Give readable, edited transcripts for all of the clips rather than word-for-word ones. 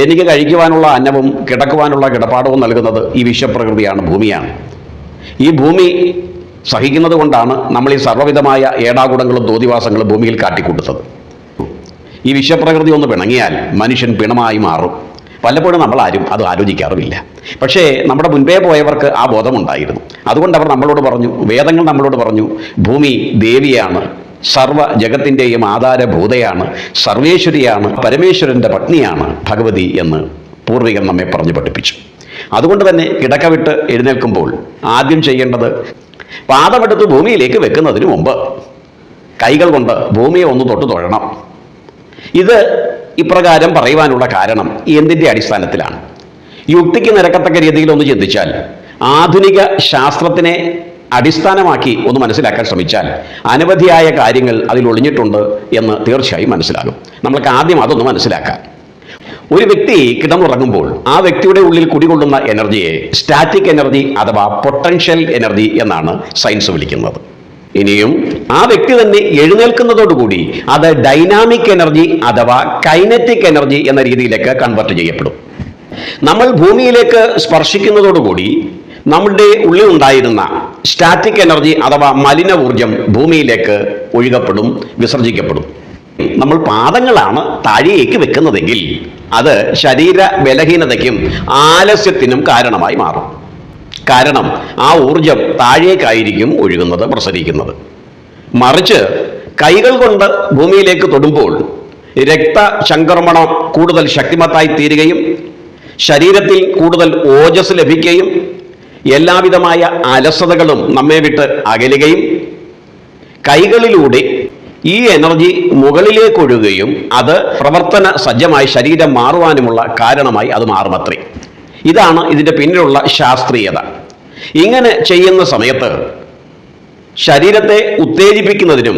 എനിക്ക് കഴിക്കുവാനുള്ള അന്നവും കിടക്കുവാനുള്ള കിടപ്പാടവും നൽകുന്നത് ഈ വിശ്വപ്രകൃതിയാണ്, ഭൂമിയാണ്. ഈ ഭൂമി സഹിക്കുന്നത് കൊണ്ടാണ് നമ്മൾ ഈ സർവ്വവിധമായ ഏടാകുടങ്ങളും തോതിവാസങ്ങളും ഭൂമിയിൽ കാട്ടിക്കൂട്ടുന്നത്. ഈ വിശ്വപ്രകൃതി ഒന്ന് പിണങ്ങിയാൽ മനുഷ്യൻ പിണമായി മാറും. പലപ്പോഴും നമ്മൾ ആരും അത് ആലോചിക്കാറുമില്ല. പക്ഷേ നമ്മുടെ മുൻപേ പോയവർക്ക് ആ ബോധമുണ്ടായിരുന്നു. അതുകൊണ്ട് അവർ നമ്മളോട് പറഞ്ഞു, വേദങ്ങൾ നമ്മളോട് പറഞ്ഞു, ഭൂമി ദേവിയാണ്, സർവ്വ ജഗത്തിൻ്റെയും ആധാരഭൂതയാണ്, സർവേശ്വരിയാണ്, പരമേശ്വരൻ്റെ പത്നിയാണ് ഭഗവതി എന്ന് പൂർവികർ നമ്മെ പറഞ്ഞു പഠിപ്പിച്ചു. അതുകൊണ്ട് തന്നെ കിടക്ക വിട്ട് എഴുന്നേൽക്കുമ്പോൾ ആദ്യം ചെയ്യേണ്ടത് പാദമെടുത്ത് ഭൂമിയിലേക്ക് വെക്കുന്നതിന് മുമ്പ് കൈകൾ കൊണ്ട് ഭൂമിയെ ഒന്ന് തൊട്ട് തൊഴണം. ഇത് ഇപ്രകാരം പറയുവാനുള്ള കാരണം എന്തിൻ്റെ അടിസ്ഥാനത്തിലാണ്? യുക്തിക്ക് നിരക്കത്തക്ക രീതിയിൽ ഒന്ന് ചിന്തിച്ചാൽ, ആധുനിക ശാസ്ത്രത്തിനെ അടിസ്ഥാനമാക്കി ഒന്ന് മനസ്സിലാക്കാൻ ശ്രമിച്ചാൽ അനവധിയായ കാര്യങ്ങൾ അതിൽ ഒളിഞ്ഞിട്ടുണ്ട് എന്ന് തീർച്ചയായും മനസ്സിലാകും. നമ്മൾക്ക് ആദ്യം അതൊന്ന് മനസ്സിലാക്കാം. ഒരു വ്യക്തി കിടന്നുറങ്ങുമ്പോൾ ആ വ്യക്തിയുടെ ഉള്ളിൽ കുടികൊള്ളുന്ന എനർജിയെ സ്റ്റാറ്റിക് എനർജി അഥവാ പൊട്ടൻഷ്യൽ എനർജി എന്നാണ് സയൻസ് വിളിക്കുന്നത്. ഇനിയും ആ വ്യക്തി തന്നെ എഴുന്നേൽക്കുന്നതോടുകൂടി അത് ഡൈനാമിക് എനർജി അഥവാ കൈനറ്റിക് എനർജി എന്ന രീതിയിലേക്ക് കൺവെർട്ട് ചെയ്യപ്പെടും. നമ്മൾ ഭൂമിയിലേക്ക് സ്പർശിക്കുന്നതോടുകൂടി നമ്മളുടെ ഉള്ളിൽ ഉണ്ടായിരുന്ന സ്റ്റാറ്റിക് എനർജി അഥവാ മലിന ഊർജം ഭൂമിയിലേക്ക് ഒഴുകപ്പെടും, വിസർജിക്കപ്പെടും. നമ്മൾ പാദങ്ങളാണ് താഴേക്ക് വെക്കുന്നതെങ്കിൽ അത് ശരീര ബലഹീനതയ്ക്കും ആലസ്യത്തിനും കാരണമായി മാറും. കാരണം ആ ഊർജം താഴേക്കായിരിക്കും ഒഴുകുന്നത്, പ്രസരിക്കുന്നത്. മറിച്ച് കൈകൾ കൊണ്ട് ഭൂമിയിലേക്ക് തൊടുമ്പോൾ രക്തചംക്രമണം കൂടുതൽ ശക്തിമത്തായി തീരുകയും ശരീരത്തിൽ കൂടുതൽ ഓജസ് ലഭിക്കുകയും എല്ലാവിധമായ അലസതകളും നമ്മെ വിട്ട് അകലുകയും കൈകളിലൂടെ ഈ എനർജി മുകളിലേക്ക് ഒഴുകുകയും അത് പ്രവർത്തന സജ്ജമായി ശരീരം മാറുവാനുമുള്ള കാരണമായി അത് മാറുമത്രേ. ഇതാണ് ഇതിൻ്റെ പിന്നിലുള്ള ശാസ്ത്രീയത. ഇങ്ങനെ ചെയ്യുന്ന സമയത്ത് ശരീരത്തെ ഉത്തേജിപ്പിക്കുന്നതിനും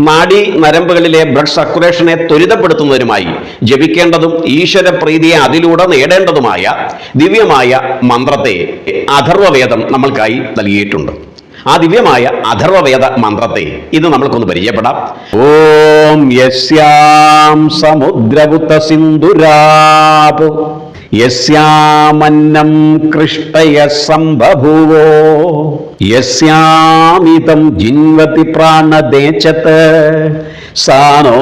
നാഡീ നരമ്പുകളിലെ ബ്ലഡ് സർക്കുലേഷനെ ത്വരിതപ്പെടുത്തുന്നതിനുമായി ജപിക്കേണ്ടതും ഈശ്വരപ്രീതിയെ അതിലൂടെ നേടേണ്ടതുമായ ദിവ്യമായ മന്ത്രത്തെ അഥർവവേദം നമ്മൾക്കായി നൽകിയിട്ടുണ്ട്. ആ ദിവ്യമായ അഥർവവേദ മന്ത്രത്തെ ഇത് നമ്മൾക്കൊന്ന് പരിചയപ്പെടാം. ഓം യസ്യാം സമുദ്രവുത സിന്ധുരാപോ യസ്യാമന്നം കൃഷ്ടയ സംബഭൂവോ യസ്യാമിതം ജിൻവതി പ്രാണദേചത് സാനോ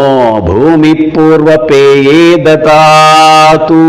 ഭൂമി പൂർവപേയേ ദതാതു.